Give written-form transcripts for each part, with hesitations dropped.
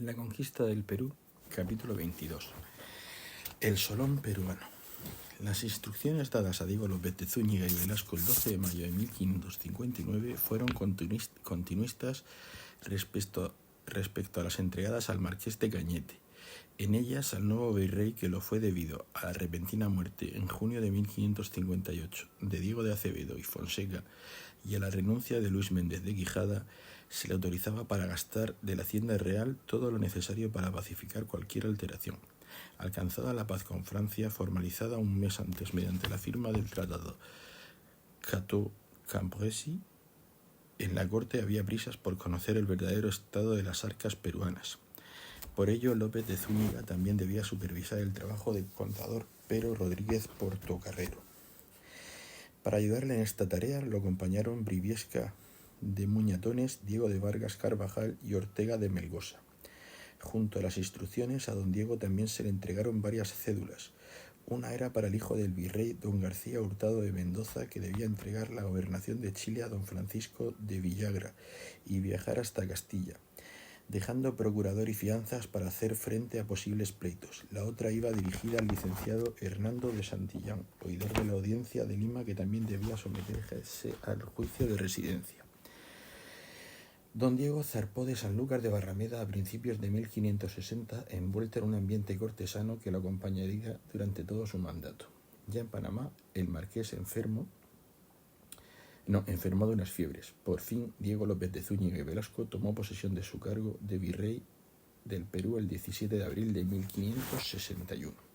La conquista del Perú, capítulo 22. El Solón peruano. Las instrucciones dadas a Diego López de Zúñiga y Velasco el 12 de mayo de 1559 fueron continuistas respecto a las entregadas al marqués de Cañete. En ellas al nuevo virrey, que lo fue debido a la repentina muerte en junio de 1558 de Diego de Acevedo y Fonseca y a la renuncia de Luis Méndez de Quijada, se le autorizaba para gastar de la hacienda real todo lo necesario para pacificar cualquier alteración. Alcanzada la paz con Francia, formalizada un mes antes mediante la firma del tratado Cateau-Cambrésis, en la corte había prisas por conocer el verdadero estado de las arcas peruanas. Por ello, López de Zúñiga también debía supervisar el trabajo del contador Pero Rodríguez Portocarrero. Para ayudarle en esta tarea lo acompañaron Briviesca de Muñatones, Diego de Vargas Carvajal y Ortega de Melgosa. Junto a las instrucciones, a don Diego también se le entregaron varias cédulas. Una era para el hijo del virrey, don García Hurtado de Mendoza, que debía entregar la gobernación de Chile a don Francisco de Villagra y viajar hasta Castilla, dejando procurador y fianzas para hacer frente a posibles pleitos. La otra iba dirigida al licenciado Hernando de Santillán, oidor de la Audiencia de Lima, que también debía someterse al juicio de residencia. Don Diego zarpó de Sanlúcar de Barrameda a principios de 1560, envuelto en un ambiente cortesano que lo acompañaría durante todo su mandato. Ya en Panamá, el marqués enfermó de unas fiebres. Por fin, Diego López de Zúñiga y Velasco tomó posesión de su cargo de virrey del Perú el 17 de abril de 1561.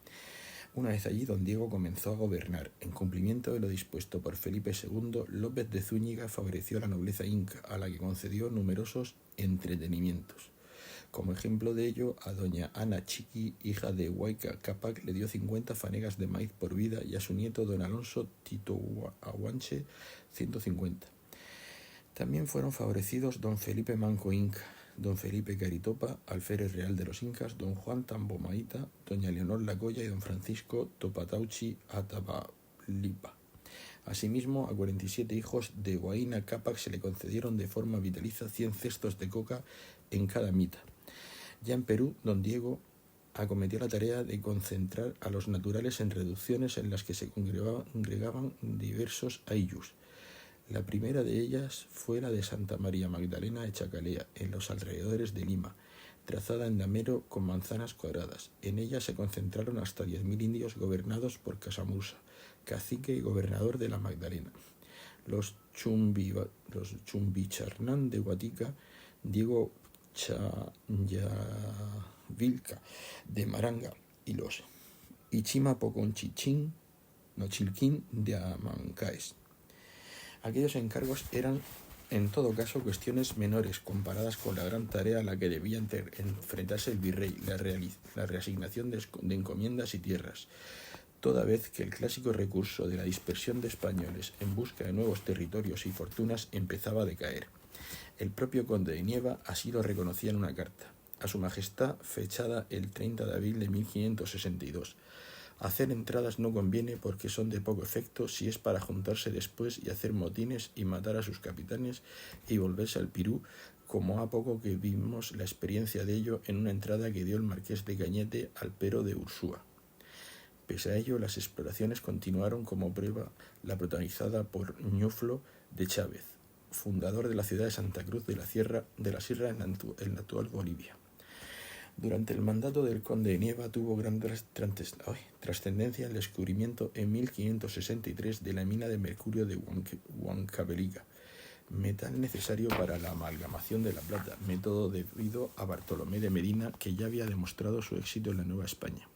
Una vez allí, don Diego comenzó a gobernar. En cumplimiento de lo dispuesto por Felipe II, López de Zúñiga favoreció a la nobleza inca, a la que concedió numerosos entretenimientos. Como ejemplo de ello, a doña Ana Chiqui, hija de Huayca Cápac, le dio 50 fanegas de maíz por vida y a su nieto don Alonso Titoahuanche 150. También fueron favorecidos don Felipe Manco Inca, don Felipe Caritopa, alférez real de los incas, don Juan Tambomaita, doña Leonor Lacoya y don Francisco Topatauchi Atabalipa. Asimismo, a 47 hijos de Huayna Cápac se le concedieron de forma vitalicia 100 cestos de coca en cada mita. Ya en Perú, don Diego acometió la tarea de concentrar a los naturales en reducciones en las que se congregaban diversos ayllus. La primera de ellas fue la de Santa María Magdalena de Chacalea, en los alrededores de Lima, trazada en damero con manzanas cuadradas. En ella se concentraron hasta 10.000 indios gobernados por Casamusa, cacique y gobernador de la Magdalena. Los Chumbicharnán de Guatica, Diego Chayavilca de Maranga y los Ichimapoconchichín Nochilquín de Amancaes. Aquellos encargos eran, en todo caso, cuestiones menores comparadas con la gran tarea a la que debía enfrentarse el virrey, la reasignación de encomiendas y tierras, toda vez que el clásico recurso de la dispersión de españoles en busca de nuevos territorios y fortunas empezaba a decaer. El propio conde de Nieva así lo reconocía en una carta a su majestad fechada el 30 de abril de 1562. Hacer entradas no conviene porque son de poco efecto si es para juntarse después y hacer motines y matar a sus capitanes y volverse al Pirú, como a poco que vimos la experiencia de ello en una entrada que dio el marqués de Cañete al Pero de Ursúa. Pese a ello, las exploraciones continuaron, como prueba la protagonizada por Ñuflo de Chávez, fundador de la ciudad de Santa Cruz de la Sierra en la actual Bolivia. Durante el mandato del conde de Nieva tuvo gran trascendencia el descubrimiento en 1563 de la mina de mercurio de Huancavelica, metal necesario para la amalgamación de la plata, método debido a Bartolomé de Medina, que ya había demostrado su éxito en la Nueva España.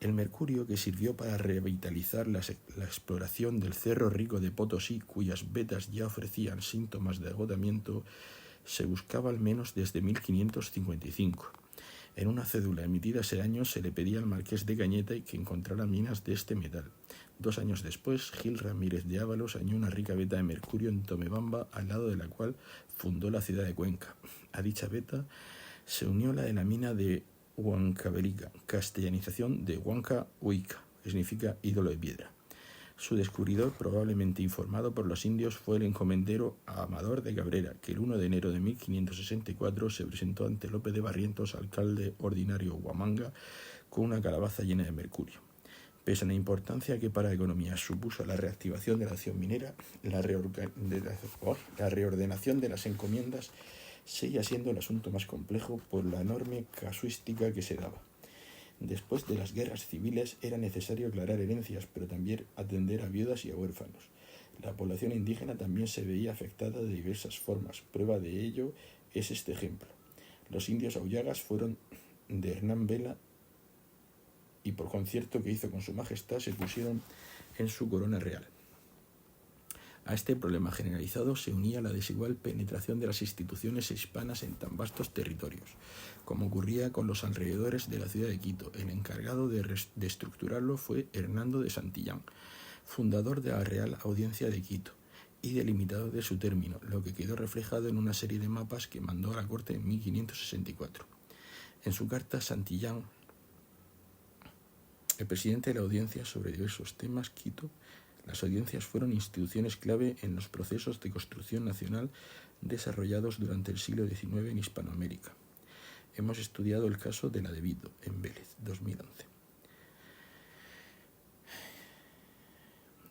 El mercurio, que sirvió para revitalizar la exploración del Cerro Rico de Potosí, cuyas vetas ya ofrecían síntomas de agotamiento, se buscaba al menos desde 1555. En una cédula emitida ese año se le pedía al marqués de Cañete que encontrara minas de este metal. 2 años después, Gil Ramírez de Ábalos halló una rica veta de mercurio en Tomebamba, al lado de la cual fundó la ciudad de Cuenca. A dicha veta se unió la de la mina de Huancavelica, castellanización de Huanca Huica, que significa ídolo de piedra. Su descubridor, probablemente informado por los indios, fue el encomendero Amador de Cabrera, que el 1 de enero de 1564 se presentó ante Lope de Barrientos, alcalde ordinario Huamanga, con una calabaza llena de mercurio. Pese a la importancia que para la economía supuso la reactivación de la acción minera, la reordenación de las encomiendas seguía siendo el asunto más complejo por la enorme casuística que se daba. Después de las guerras civiles era necesario aclarar herencias, pero también atender a viudas y a huérfanos. La población indígena también se veía afectada de diversas formas. Prueba de ello es este ejemplo. Los indios auyagas fueron de Hernán Vela y por concierto que hizo con su majestad se pusieron en su corona real. A este problema generalizado se unía la desigual penetración de las instituciones hispanas en tan vastos territorios. Como ocurría con los alrededores de la ciudad de Quito, el encargado de estructurarlo fue Hernando de Santillán, fundador de la Real Audiencia de Quito y delimitador de su término, lo que quedó reflejado en una serie de mapas que mandó a la corte en 1564. En su carta, Santillán, el presidente de la audiencia sobre diversos temas, Quito, las audiencias fueron instituciones clave en los procesos de construcción nacional desarrollados durante el siglo XIX en Hispanoamérica. Hemos estudiado el caso de la de Vido, en Vélez, 2011.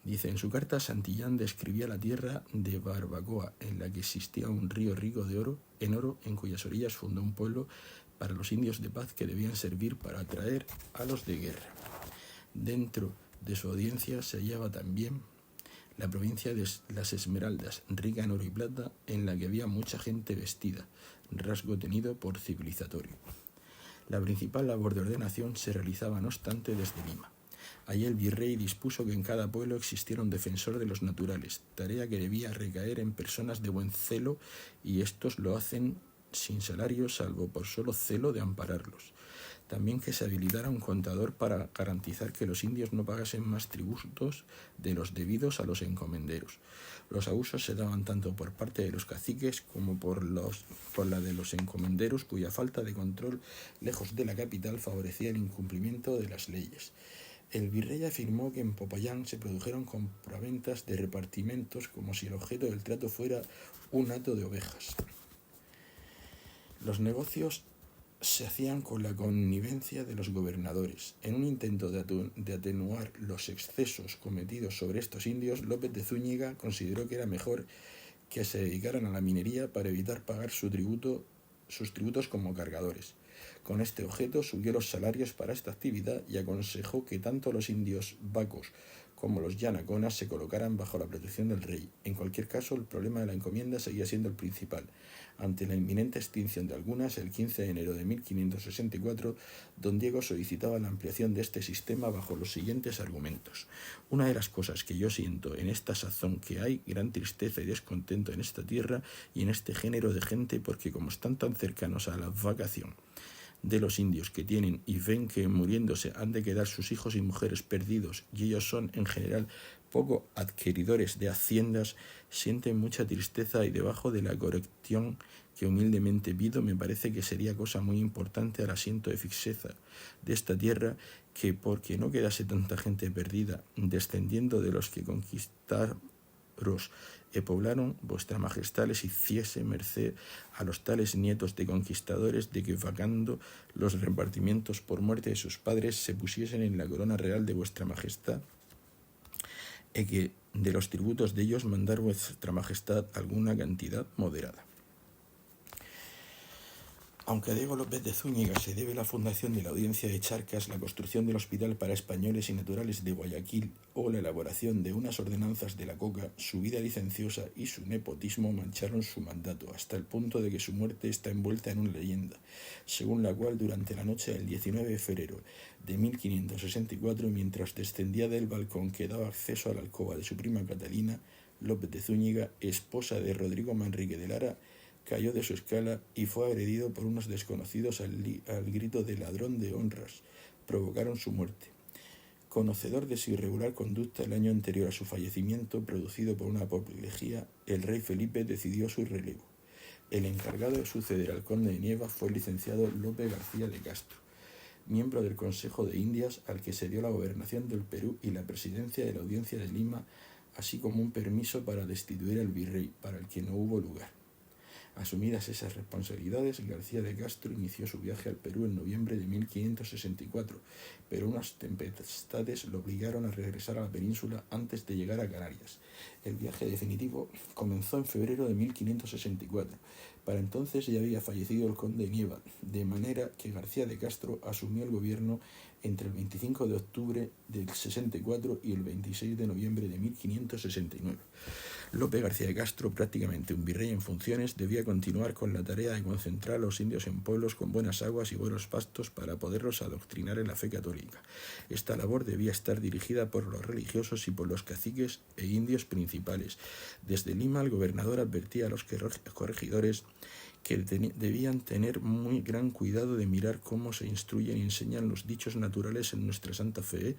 Dice, en su carta, Santillán describía la tierra de Barbacoa, en la que existía un río rico en oro, en cuyas orillas fundó un pueblo para los indios de paz que debían servir para atraer a los de guerra. Dentro de su audiencia se hallaba también la provincia de las Esmeraldas, rica en oro y plata, en la que había mucha gente vestida, rasgo tenido por civilizatorio. La principal labor de ordenación se realizaba, no obstante, desde Lima. Allí el virrey dispuso que en cada pueblo existiera un defensor de los naturales, tarea que debía recaer en personas de buen celo, y estos lo hacen sin salario, salvo por solo celo de ampararlos. También que se habilitara un contador para garantizar que los indios no pagasen más tributos de los debidos a los encomenderos. Los abusos se daban tanto por parte de los caciques como por la de los encomenderos, cuya falta de control lejos de la capital favorecía el incumplimiento de las leyes. El virrey afirmó que en Popayán se produjeron compraventas de repartimentos como si el objeto del trato fuera un hato de ovejas. Los negocios se hacían con la connivencia de los gobernadores. En un intento de atenuar los excesos cometidos sobre estos indios, López de Zúñiga consideró que era mejor que se dedicaran a la minería para evitar pagar sus tributos como cargadores. Con este objeto subió los salarios para esta actividad y aconsejó que tanto los indios vacos como los yanaconas se colocaran bajo la protección del rey. En cualquier caso, el problema de la encomienda seguía siendo el principal. Ante la inminente extinción de algunas, el 15 de enero de 1564, don Diego solicitaba la ampliación de este sistema bajo los siguientes argumentos. Una de las cosas que yo siento en esta sazón que hay gran tristeza y descontento en esta tierra y en este género de gente, porque como están tan cercanos a la vacación de los indios que tienen y ven que muriéndose han de quedar sus hijos y mujeres perdidos y ellos son en general poco adquiridores de haciendas, sienten mucha tristeza y debajo de la corrección que humildemente pido me parece que sería cosa muy importante al asiento de fixeza de esta tierra que porque no quedase tanta gente perdida descendiendo de los que conquistaros poblaron, vuestra majestad les hiciese merced a los tales nietos de conquistadores de que vacando los repartimientos por muerte de sus padres se pusiesen en la corona real de vuestra majestad y que de los tributos de ellos mandar vuestra majestad alguna cantidad moderada. Aunque a Diego López de Zúñiga se debe la fundación de la Audiencia de Charcas, la construcción del Hospital para Españoles y Naturales de Guayaquil o la elaboración de unas ordenanzas de la coca, su vida licenciosa y su nepotismo mancharon su mandato, hasta el punto de que su muerte está envuelta en una leyenda, según la cual durante la noche del 19 de febrero de 1564, mientras descendía del balcón que daba acceso a la alcoba de su prima Catalina, López de Zúñiga, esposa de Rodrigo Manrique de Lara, cayó de su escala y fue agredido por unos desconocidos al grito de ladrón de honras. Provocaron su muerte. Conocedor de su irregular conducta el año anterior a su fallecimiento, producido por una apoplejía, el rey Felipe decidió su relevo. El encargado de suceder al conde de Nieva fue el licenciado Lope García de Castro. miembro del Consejo de Indias, al que se dio la gobernación del Perú y la presidencia de la Audiencia de Lima, así como un permiso para destituir al virrey, para el que no hubo lugar. Asumidas esas responsabilidades, García de Castro inició su viaje al Perú en noviembre de 1564, pero unas tempestades lo obligaron a regresar a la península antes de llegar a Canarias. El viaje definitivo comenzó en febrero de 1564. Para entonces ya había fallecido el conde Nieva, de manera que García de Castro asumió el gobierno entre el 25 de octubre del 64 y el 26 de noviembre de 1569. Lope García de Castro, prácticamente un virrey en funciones, debía continuar con la tarea de concentrar a los indios en pueblos con buenas aguas y buenos pastos para poderlos adoctrinar en la fe católica. Esta labor debía estar dirigida por los religiosos y por los caciques e indios principales. Desde Lima, el gobernador advertía a los corregidores que debían tener muy gran cuidado de mirar cómo se instruyen y enseñan los dichos naturales en nuestra santa fe,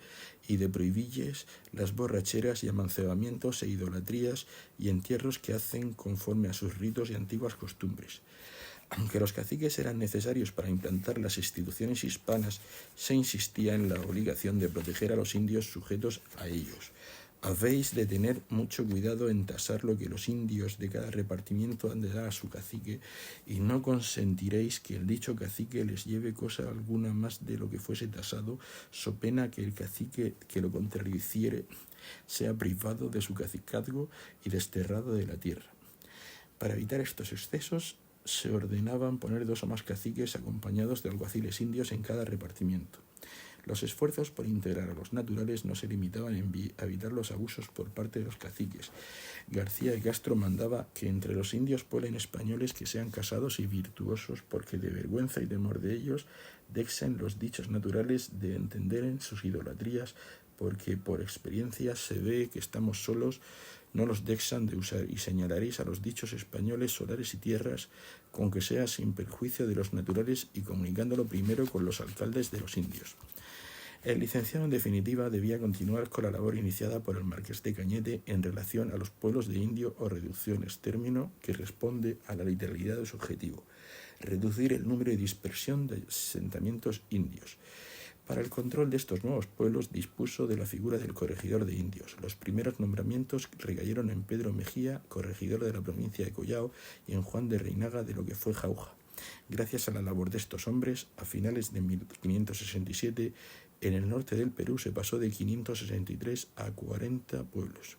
y de prohibirles las borracheras y amancebamientos e idolatrías y entierros que hacen conforme a sus ritos y antiguas costumbres. Aunque los caciques eran necesarios para implantar las instituciones hispanas, se insistía en la obligación de proteger a los indios sujetos a ellos. Habéis de tener mucho cuidado en tasar lo que los indios de cada repartimiento han de dar a su cacique, y no consentiréis que el dicho cacique les lleve cosa alguna más de lo que fuese tasado, so pena que el cacique que lo contradiciere sea privado de su cacicazgo y desterrado de la tierra. Para evitar estos excesos, se ordenaban poner 2 o más caciques acompañados de alguaciles indios en cada repartimiento. Los esfuerzos por integrar a los naturales no se limitaban a evitar los abusos por parte de los caciques. García de Castro mandaba que entre los indios pueblen españoles que sean casados y virtuosos, porque de vergüenza y temor de ellos dexen los dichos naturales de entender en sus idolatrías, porque por experiencia se ve que estamos solos, no los dexan de usar, y señalaréis a los dichos españoles solares y tierras, con que sea sin perjuicio de los naturales y comunicándolo primero con los alcaldes de los indios. El licenciado, en definitiva, debía continuar con la labor iniciada por el marqués de Cañete en relación a los pueblos de indio o reducciones, término que responde a la literalidad de su objetivo: reducir el número y dispersión de asentamientos indios. Para el control de estos nuevos pueblos dispuso de la figura del corregidor de indios. Los primeros nombramientos recayeron en Pedro Mejía, corregidor de la provincia de Collao, y en Juan de Reinaga, de lo que fue Jauja. Gracias a la labor de estos hombres, a finales de 1567, en el norte del Perú se pasó de 563 a 40 pueblos.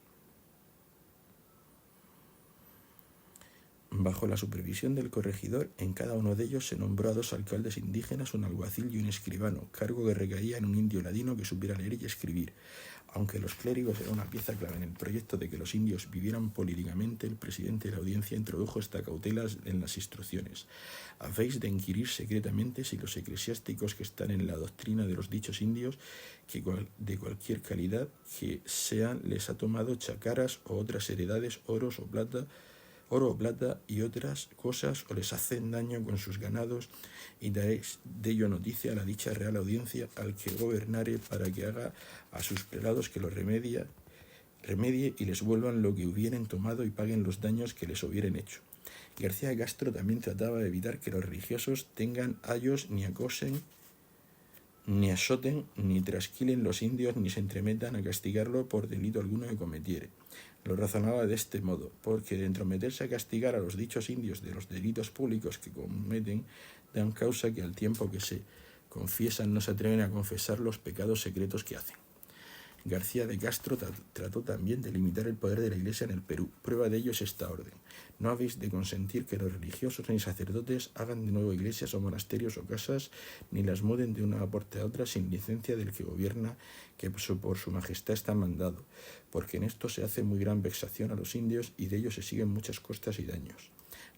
Bajo la supervisión del corregidor, en cada uno de ellos se nombró a 2 alcaldes indígenas, un alguacil y un escribano, cargo que recaía en un indio ladino que supiera leer y escribir. Aunque los clérigos eran una pieza clave en el proyecto de que los indios vivieran políticamente, el presidente de la audiencia introdujo esta cautela en las instrucciones: habéis de inquirir secretamente si los eclesiásticos que están en la doctrina de los dichos indios, que de cualquier calidad que sean, les ha tomado chacaras o otras heredades, oro o plata y otras cosas, o les hacen daño con sus ganados, y daréis de ello noticia a la dicha real audiencia, al que gobernare, para que haga a sus prelados que lo remedie y les vuelvan lo que hubieren tomado y paguen los daños que les hubieren hecho. García de Castro también trataba de evitar que los religiosos tengan ayos, ni acosen, ni azoten, ni trasquilen los indios, ni se entremetan a castigarlo por delito alguno que cometiere. Lo razonaba de este modo, porque de entrometerse a castigar a los dichos indios de los delitos públicos que cometen, dan causa que al tiempo que se confiesan no se atreven a confesar los pecados secretos que hacen. García de Castro trató también de limitar el poder de la Iglesia en el Perú. Prueba de ello es esta orden: no habéis de consentir que los religiosos ni sacerdotes hagan de nuevo iglesias o monasterios o casas, ni las muden de una parte a otra sin licencia del que gobierna, que por su majestad está mandado, porque en esto se hace muy gran vexación a los indios, y de ello se siguen muchas costas y daños.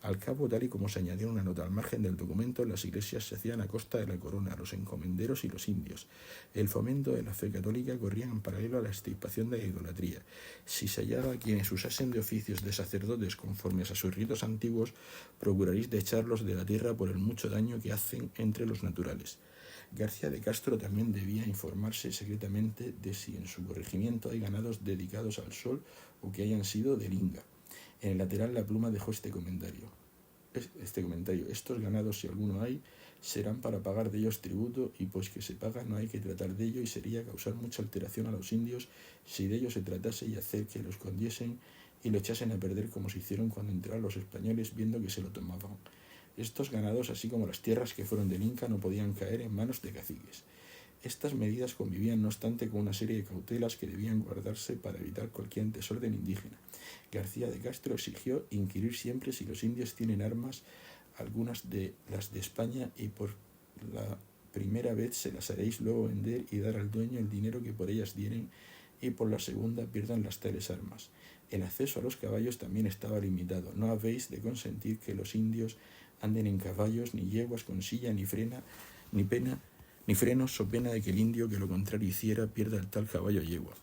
Al cabo, tal y como se añadió una nota al margen del documento, las iglesias se hacían a costa de la corona, los encomenderos y los indios. El fomento de la fe católica corría en paralelo a la extirpación de la idolatría. Si se hallaba quienes usasen de oficios de sacerdotes conformes a sus ritos antiguos, procuraréis de echarlos de la tierra por el mucho daño que hacen entre los naturales. García de Castro también debía informarse secretamente de si en su corregimiento hay ganados dedicados al sol o que hayan sido de linga. En el lateral la pluma dejó este comentario: estos ganados, si alguno hay, serán para pagar de ellos tributo, y pues que se paga no hay que tratar de ello, y sería causar mucha alteración a los indios si de ello se tratase, y hacer que lo escondiesen y lo echasen a perder, como se hicieron cuando entraron los españoles viendo que se lo tomaban. Estos ganados, así como las tierras que fueron del Inca, no podían caer en manos de caciques. Estas medidas convivían, no obstante, con una serie de cautelas que debían guardarse para evitar cualquier desorden indígena. García de Castro exigió inquirir siempre si los indios tienen armas, algunas de las de España, y por la primera vez se las haréis luego vender y dar al dueño el dinero que por ellas dieren, y por la segunda pierdan las tales armas. El acceso a los caballos también estaba limitado. No habéis de consentir que los indios anden en caballos, ni yeguas con silla, ni frenos, so pena de que el indio que lo contrario hiciera pierda el tal caballo o yegua.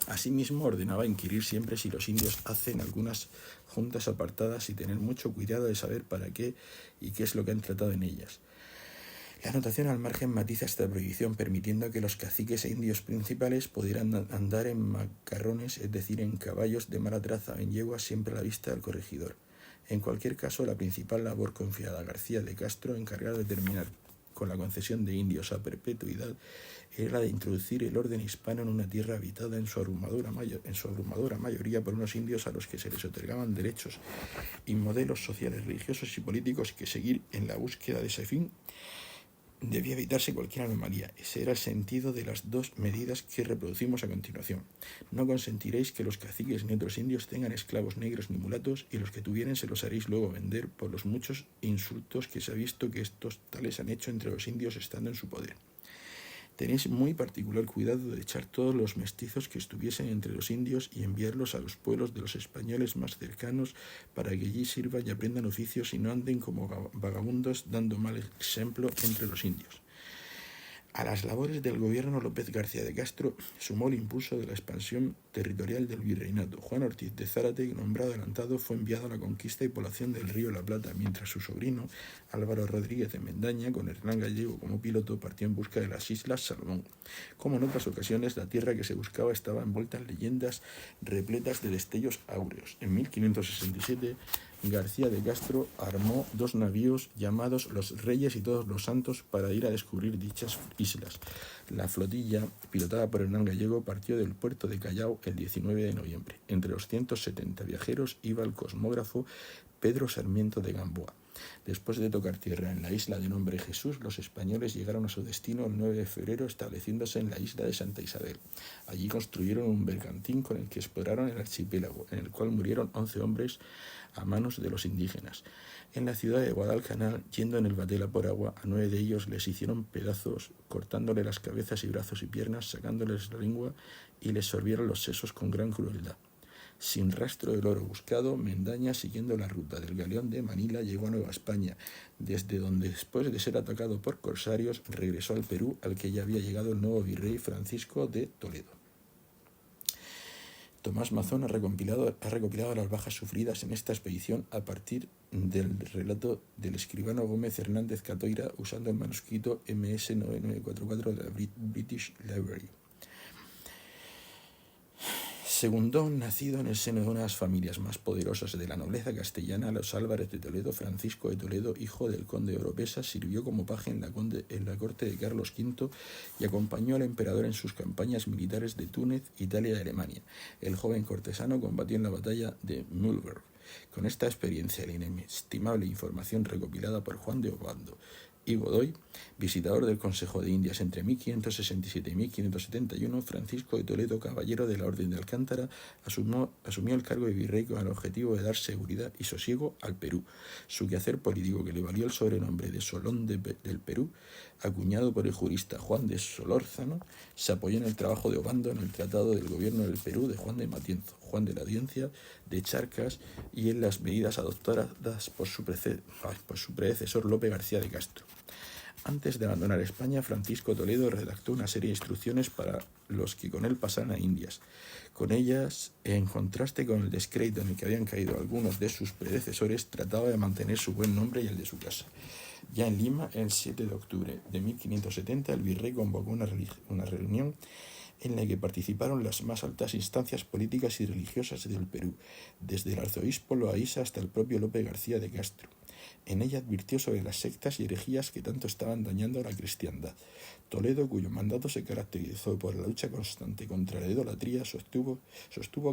Asimismo, ordenaba inquirir siempre si los indios hacen algunas juntas apartadas y tener mucho cuidado de saber para qué y qué es lo que han tratado en ellas. La anotación al margen matiza esta prohibición, permitiendo que los caciques e indios principales pudieran andar en macarrones, es decir, en caballos de mala traza o en yeguas, siempre a la vista del corregidor. En cualquier caso, la principal labor confiada a García de Castro, encargado de terminar con la concesión de indios a perpetuidad, era la de introducir el orden hispano en una tierra habitada en su abrumadora mayoría por unos indios a los que se les otorgaban derechos y modelos sociales, religiosos y políticos, que seguir en la búsqueda de ese fin debía evitarse cualquier anomalía. Ese era el sentido de las dos medidas que reproducimos a continuación. No consentiréis que los caciques ni otros indios tengan esclavos negros ni mulatos, y los que tuvieren se los haréis luego vender por los muchos insultos que se ha visto que estos tales han hecho entre los indios estando en su poder. Tenéis muy particular cuidado de echar todos los mestizos que estuviesen entre los indios y enviarlos a los pueblos de los españoles más cercanos, para que allí sirvan y aprendan oficios y no anden como vagabundos dando mal ejemplo entre los indios. A las labores del gobierno, López García de Castro sumó el impulso de la expansión territorial del virreinato. Juan Ortiz de Zárate, nombrado adelantado, fue enviado a la conquista y población del Río La Plata, mientras su sobrino Álvaro Rodríguez de Mendaña, con Hernán Gallego como piloto, partió en busca de las Islas Salomón. Como en otras ocasiones, la tierra que se buscaba estaba envuelta en leyendas repletas de destellos áureos. En 1567, García de Castro armó 2 navíos llamados Los Reyes y Todos los Santos para ir a descubrir dichas islas. La flotilla, pilotada por Hernán Gallego, partió del puerto de Callao el 19 de noviembre. Entre los 170 viajeros iba el cosmógrafo Pedro Sarmiento de Gamboa. Después de tocar tierra en la isla de nombre Jesús, los españoles llegaron a su destino el 9 de febrero, estableciéndose en la isla de Santa Isabel. Allí construyeron un bergantín con el que exploraron el archipiélago, en el cual murieron 11 hombres a manos de los indígenas. En la ciudad de Guadalcanal, yendo en el Batela por agua, a 9 de ellos les hicieron pedazos, cortándole las cabezas y brazos y piernas, sacándoles la lengua, y les sorbieron los sesos con gran crueldad. Sin rastro del oro buscado, Mendaña, siguiendo la ruta del galeón de Manila, llegó a Nueva España, desde donde, después de ser atacado por corsarios, regresó al Perú, al que ya había llegado el nuevo virrey Francisco de Toledo. Tomás Mazón ha recopilado las bajas sufridas en esta expedición a partir del relato del escribano Gómez Hernández Catoira, usando el manuscrito MS 9944 de la British Library. Segundón, nacido en el seno de una de las familias más poderosas de la nobleza castellana, los Álvarez de Toledo, Francisco de Toledo, hijo del conde de Oropesa, sirvió como paje en la corte de Carlos V y acompañó al emperador en sus campañas militares de Túnez, Italia y Alemania. El joven cortesano combatió en la batalla de Mühlberg. Con esta experiencia y la inestimable información recopilada por Juan de Obando y Godoy, visitador del Consejo de Indias entre 1567 y 1571, Francisco de Toledo, caballero de la Orden de Alcántara, asumió el cargo de virrey con el objetivo de dar seguridad y sosiego al Perú. Su quehacer político, que le valió el sobrenombre de Solón del Perú, acuñado por el jurista Juan de Solórzano, se apoyó en el trabajo de Obando en el Tratado del Gobierno del Perú de Juan de Matienzo, Juan de la Audiencia de Charcas, y en las medidas adoptadas por su predecesor Lope García de Castro. Antes de abandonar España, Francisco Toledo redactó una serie de instrucciones para los que con él pasaran a Indias. Con ellas, en contraste con el descrédito en el que habían caído algunos de sus predecesores, trataba de mantener su buen nombre y el de su casa. Ya en Lima, el 7 de octubre de 1570, el virrey convocó una reunión en la que participaron las más altas instancias políticas y religiosas del Perú, desde el arzobispo Loaiza hasta el propio Lope García de Castro. En ella advirtió sobre las sectas y herejías que tanto estaban dañando a la cristiandad. Toledo, cuyo mandato se caracterizó por la lucha constante contra la idolatría, sostuvo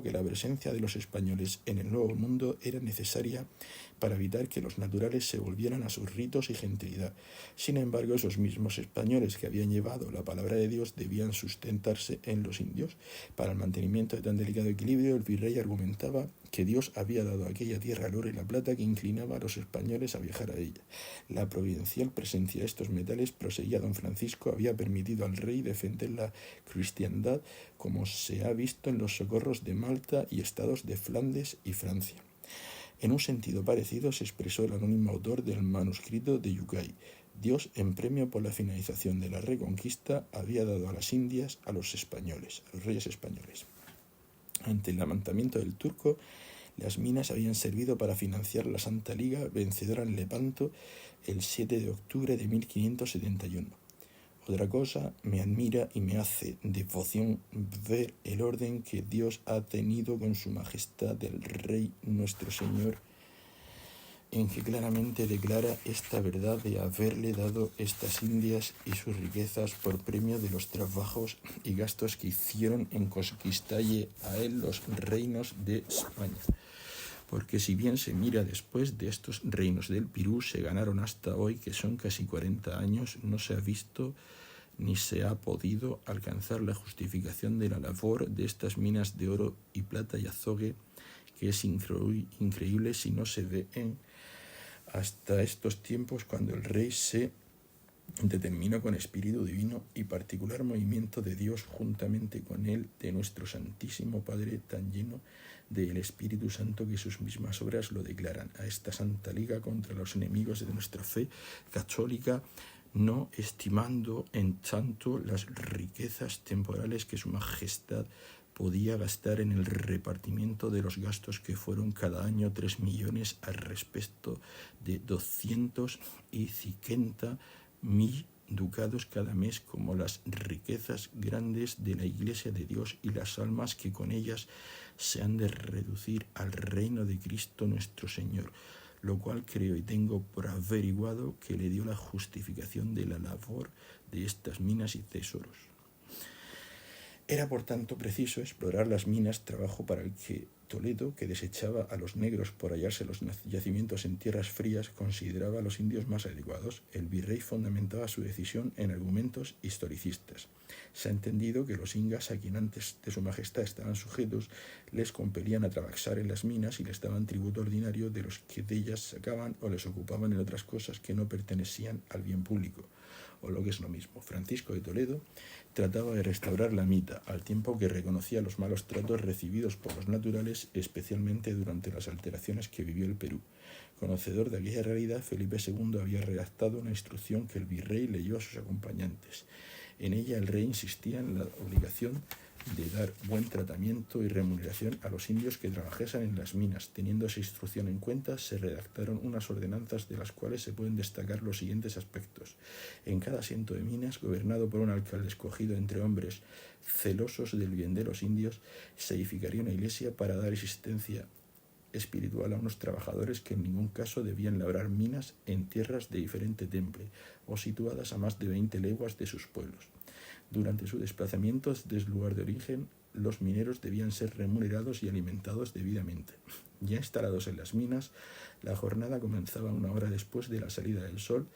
que la presencia de los españoles en el Nuevo Mundo era necesaria para evitar que los naturales se volvieran a sus ritos y gentilidad. Sin embargo, esos mismos españoles que habían llevado la palabra de Dios debían sustentarse en los indios. Para el mantenimiento de tan delicado equilibrio, el virrey argumentaba que Dios había dado a aquella tierra el oro y la plata que inclinaba a los españoles a viajar a ella. La providencial presencia de estos metales, proseguía don Francisco, había permitido al rey defender la cristiandad, como se ha visto en los socorros de Malta y estados de Flandes y Francia. En un sentido parecido se expresó el anónimo autor del manuscrito de Yucay. Dios, en premio por la finalización de la Reconquista, había dado a las Indias a los españoles, a los reyes españoles. Ante el levantamiento del turco, las minas habían servido para financiar la Santa Liga vencedora en Lepanto el 7 de octubre de 1571. Otra cosa me admira y me hace devoción ver el orden que Dios ha tenido con su majestad el Rey nuestro Señor, en que claramente declara esta verdad de haberle dado estas Indias y sus riquezas por premio de los trabajos y gastos que hicieron en conquistalle a él los reinos de España. Porque si bien se mira después de estos reinos del Pirú, se ganaron hasta hoy, que son casi 40 años, no se ha visto ni se ha podido alcanzar la justificación de la labor de estas minas de oro y plata y azogue, que es increíble si no se ve hasta estos tiempos, cuando el rey se determinó con espíritu divino y particular movimiento de Dios juntamente con él, de nuestro Santísimo Padre, tan lleno del Espíritu Santo que sus mismas obras lo declaran, a esta santa liga contra los enemigos de nuestra fe católica, no estimando en tanto las riquezas temporales que su majestad podía gastar en el repartimiento de los gastos, que fueron cada año 3 millones al respecto de 250.000 ducados cada mes, como las riquezas grandes de la Iglesia de Dios y las almas que con ellas se han de reducir al reino de Cristo nuestro Señor, lo cual creo y tengo por averiguado que le dio la justificación de la labor de estas minas y tesoros. Era por tanto preciso explorar las minas, trabajo para el que Toledo, que desechaba a los negros por hallarse los yacimientos en tierras frías, consideraba a los indios más adecuados. El virrey fundamentaba su decisión en argumentos historicistas. Se ha entendido que los ingas, a quien antes de su majestad estaban sujetos, les compelían a trabajar en las minas y les daban tributo ordinario de los que de ellas sacaban, o les ocupaban en otras cosas que no pertenecían al bien público. O lo que es lo mismo, Francisco de Toledo trataba de restaurar la mita, al tiempo que reconocía los malos tratos recibidos por los naturales, especialmente durante las alteraciones que vivió el Perú. Conocedor de aquella realidad, Felipe II había redactado una instrucción que el virrey leyó a sus acompañantes. En ella el rey insistía en la obligación de dar buen tratamiento y remuneración a los indios que trabajasen en las minas. Teniendo esa instrucción en cuenta, se redactaron unas ordenanzas de las cuales se pueden destacar los siguientes aspectos. En cada asiento de minas, gobernado por un alcalde escogido entre hombres celosos del bien de los indios, se edificaría una iglesia para dar existencia espiritual a unos trabajadores que en ningún caso debían labrar minas en tierras de diferente temple o situadas a más de 20 leguas de sus pueblos. Durante su desplazamiento desde el lugar de origen, los mineros debían ser remunerados y alimentados debidamente. Ya instalados en las minas, la jornada comenzaba 1 hora después de la salida del sol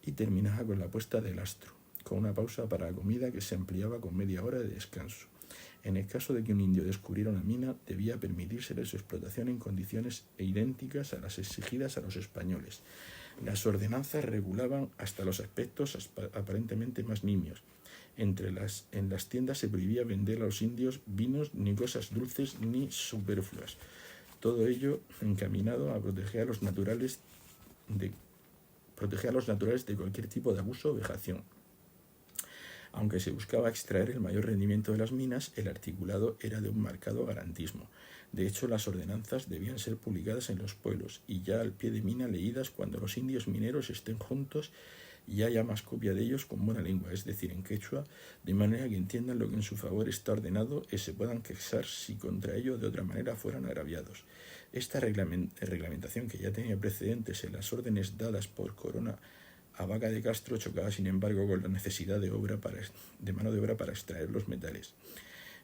y terminaba con la puesta del astro, con una pausa para la comida que se ampliaba con media hora de descanso. En el caso de que un indio descubriera una mina, debía permitírsele su explotación en condiciones idénticas a las exigidas a los españoles. Las ordenanzas regulaban hasta los aspectos aparentemente más nimios. En las tiendas se prohibía vender a los indios vinos, ni cosas dulces, ni superfluas. Todo ello encaminado a proteger a los naturales de cualquier tipo de abuso o vejación. Aunque se buscaba extraer el mayor rendimiento de las minas, el articulado era de un marcado garantismo. De hecho, las ordenanzas debían ser publicadas en los pueblos y ya al pie de mina leídas cuando los indios mineros estén juntos y haya más copia de ellos con buena lengua, es decir, en quechua, de manera que entiendan lo que en su favor está ordenado y se puedan quejar si contra ello de otra manera fueran agraviados. Esta reglamentación, que ya tenía precedentes en las órdenes dadas por Corona a Vaca de Castro, chocaba sin embargo con la necesidad de mano de obra para extraer los metales.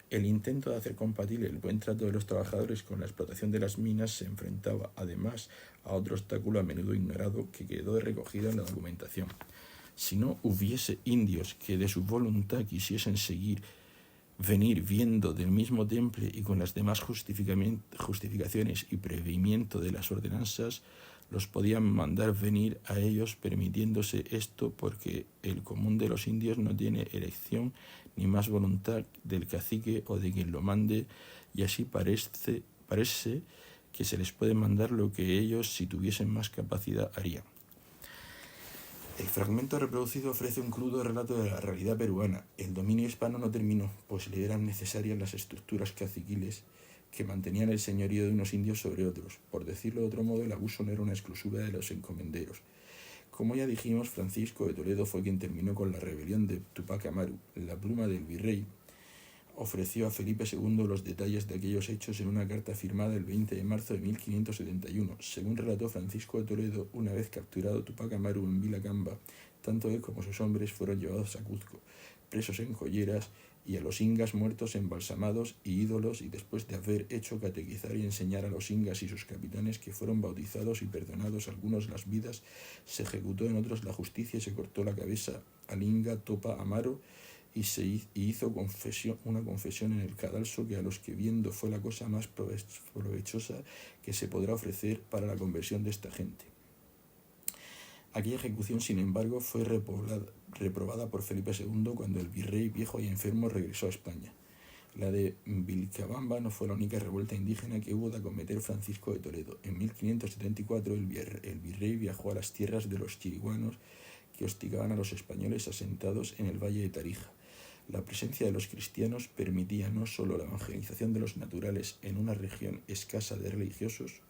El intento de hacer compatible el buen trato de los trabajadores con la explotación de las minas se enfrentaba además a otro obstáculo a menudo ignorado que quedó recogido en la documentación. Si no hubiese indios que de su voluntad quisiesen venir viendo del mismo temple y con las demás justificaciones y preveimiento de las ordenanzas, los podían mandar venir a ellos, permitiéndose esto porque el común de los indios no tiene elección ni más voluntad del cacique o de quien lo mande, y así parece que se les puede mandar lo que ellos, si tuviesen más capacidad, harían. El fragmento reproducido ofrece un crudo relato de la realidad peruana. El dominio hispano no terminó, pues le eran necesarias las estructuras caciquiles que mantenían el señorío de unos indios sobre otros. Por decirlo de otro modo, el abuso no era una exclusiva de los encomenderos. Como ya dijimos, Francisco de Toledo fue quien terminó con la rebelión de Tupac Amaru. La pluma del virrey ofreció a Felipe II los detalles de aquellos hechos en una carta firmada el 20 de marzo de 1571. Según relató Francisco de Toledo, una vez capturado Tupac Amaru en Vilacamba, tanto él como sus hombres fueron llevados a Cuzco, presos en colleras, y a los ingas muertos embalsamados y ídolos, y después de haber hecho catequizar y enseñar a los ingas y sus capitanes, que fueron bautizados y perdonados algunos las vidas, se ejecutó en otros la justicia y se cortó la cabeza al inga Topa Amaro, y hizo una confesión en el cadalso, que a los que viendo fue la cosa más provechosa que se podrá ofrecer para la conversión de esta gente. Aquella ejecución, sin embargo, fue reprobada por Felipe II cuando el virrey, viejo y enfermo, regresó a España. La de Vilcabamba no fue la única revuelta indígena que hubo de acometer Francisco de Toledo. En 1574 el virrey viajó a las tierras de los chiriguanos, que hostigaban a los españoles asentados en el valle de Tarija. La presencia de los cristianos permitía no solo la evangelización de los naturales en una región escasa de religiosos.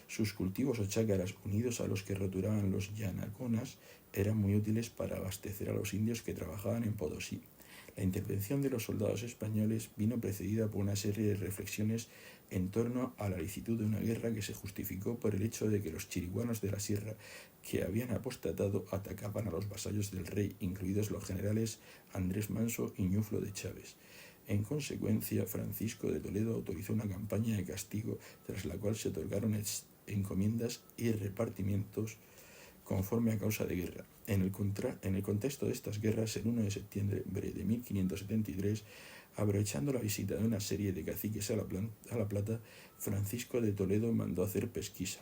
Sus cultivos o chácaras, unidos a los que roturaban los yanaconas, eran muy útiles para abastecer a los indios que trabajaban en Potosí. La intervención de los soldados españoles vino precedida por una serie de reflexiones en torno a la licitud de una guerra que se justificó por el hecho de que los chiriguanos de la sierra, que habían apostatado, atacaban a los vasallos del rey, incluidos los generales Andrés Manso y Ñuflo de Chávez. En consecuencia, Francisco de Toledo autorizó una campaña de castigo, tras la cual se otorgaron encomiendas y repartimientos conforme a causa de guerra. En el contexto de estas guerras, el 1 de septiembre de 1573, aprovechando la visita de una serie de caciques a La Plata, Francisco de Toledo mandó hacer pesquisa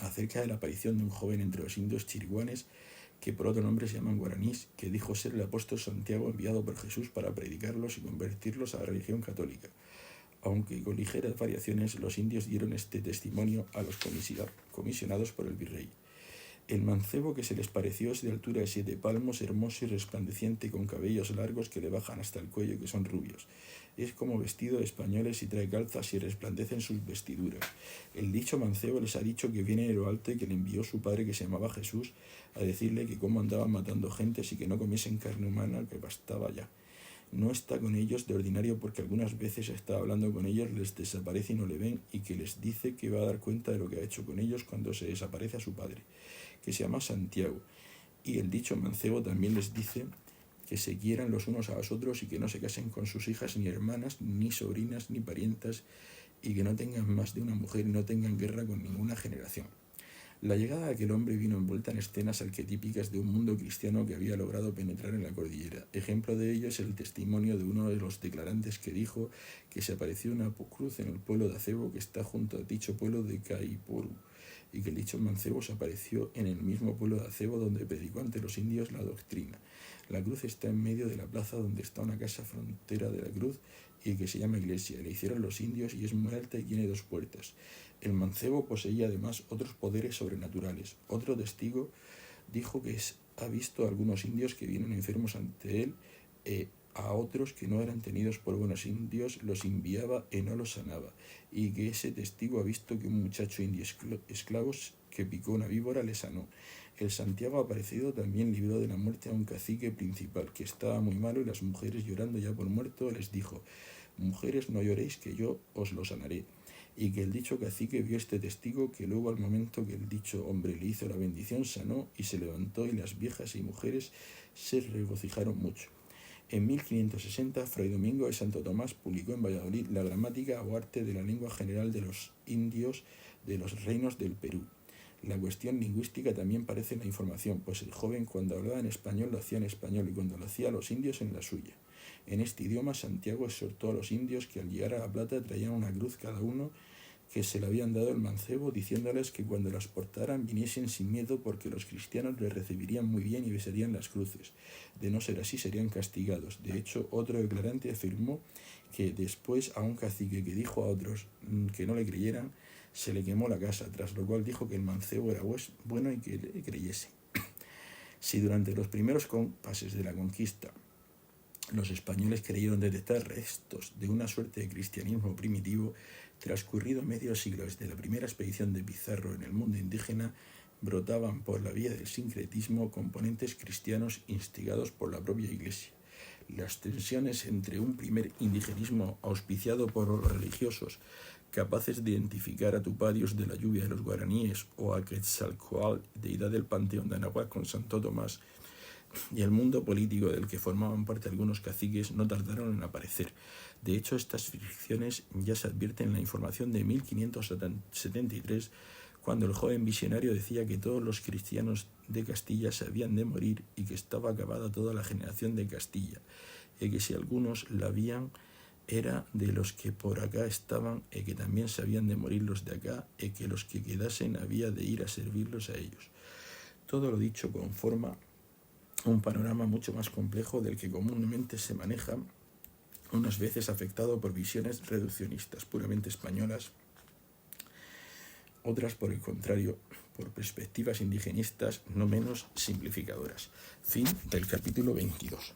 acerca de la aparición de un joven entre los indios chiriguanes, que por otro nombre se llaman guaraníes, que dijo ser el apóstol Santiago, enviado por Jesús para predicarlos y convertirlos a la religión católica. Aunque con ligeras variaciones, los indios dieron este testimonio a los comisionados por el virrey. El mancebo que se les pareció es de altura de 7 palmos, hermoso y resplandeciente, con cabellos largos que le bajan hasta el cuello y que son rubios. Es como vestido de españoles y trae calzas y resplandecen sus vestiduras. El dicho mancebo les ha dicho que viene de lo alto y que le envió su padre, que se llamaba Jesús, a decirle que cómo andaban matando gentes y que no comiesen carne humana, que bastaba ya. No está con ellos de ordinario porque algunas veces está hablando con ellos, les desaparece y no le ven, y que les dice que va a dar cuenta de lo que ha hecho con ellos cuando se desaparece a su padre, que se llama Santiago. Y el dicho mancebo también les dice que se quieran los unos a los otros y que no se casen con sus hijas, ni hermanas, ni sobrinas, ni parientas, y que no tengan más de una mujer y no tengan guerra con ninguna generación. La llegada de aquel hombre vino envuelta en escenas arquetípicas de un mundo cristiano que había logrado penetrar en la cordillera. Ejemplo de ello es el testimonio de uno de los declarantes, que dijo que se apareció una cruz en el pueblo de Acebo, que está junto a dicho pueblo de Caiporu, y que el dicho mancebo se apareció en el mismo pueblo de Acebo, donde predicó ante los indios la doctrina. La cruz está en medio de la plaza, donde está una casa frontera de la cruz y que se llama iglesia. Le hicieron los indios y es muy alta y tiene 2 puertas. El mancebo poseía además otros poderes sobrenaturales. Otro testigo dijo que ha visto a algunos indios que vienen enfermos ante él, a otros que no eran tenidos por buenos indios los enviaba y no los sanaba, y que ese testigo ha visto que un muchacho indio esclavo que picó una víbora le sanó. El Santiago aparecido también libró de la muerte a un cacique principal que estaba muy malo, y las mujeres, llorando ya por muerto, les dijo: mujeres, no lloréis, que yo os lo sanaré. y que el dicho cacique vio este testigo que luego al momento que el dicho hombre le hizo la bendición sanó y se levantó y las viejas y mujeres se regocijaron mucho. En 1560, Fray Domingo de Santo Tomás publicó en Valladolid la gramática o arte de la lengua general de los indios de los reinos del Perú. La cuestión lingüística también parece en la información, pues el joven cuando hablaba en español lo hacía en español y cuando lo hacía a los indios en la suya. En este idioma Santiago exhortó a los indios que al llegar a La Plata traían una cruz cada uno que se le habían dado el mancebo, diciéndoles que cuando las portaran viniesen sin miedo porque los cristianos les recibirían muy bien y besarían las cruces. De no ser así serían castigados. De hecho, otro declarante afirmó que después a un cacique que dijo a otros que no le creyeran, se le quemó la casa, tras lo cual dijo que el mancebo era bueno y que le creyese. Si durante los primeros compases de la conquista los españoles creyeron detectar restos de una suerte de cristianismo primitivo, transcurrido medio siglo desde la primera expedición de Pizarro en el mundo indígena, brotaban por la vía del sincretismo componentes cristianos instigados por la propia Iglesia. Las tensiones entre un primer indigenismo auspiciado por los religiosos, capaces de identificar a Tupadios de la lluvia de los guaraníes o a Quetzalcóatl, deidad del panteón de Anahuac con Santo Tomás, y el mundo político del que formaban parte algunos caciques no tardaron en aparecer. De hecho, estas fricciones ya se advierten en la información de 1573, cuando el joven visionario decía que todos los cristianos de Castilla se habían de morir y que estaba acabada toda la generación de Castilla, y que si algunos la habían era de los que por acá estaban, y que también se habían de morir los de acá, y que los que quedasen había de ir a servirlos a ellos. Todo lo dicho conforma un panorama mucho más complejo del que comúnmente se maneja, unas veces afectado por visiones reduccionistas puramente españolas, otras por el contrario, por perspectivas indigenistas no menos simplificadoras. Fin del capítulo 22.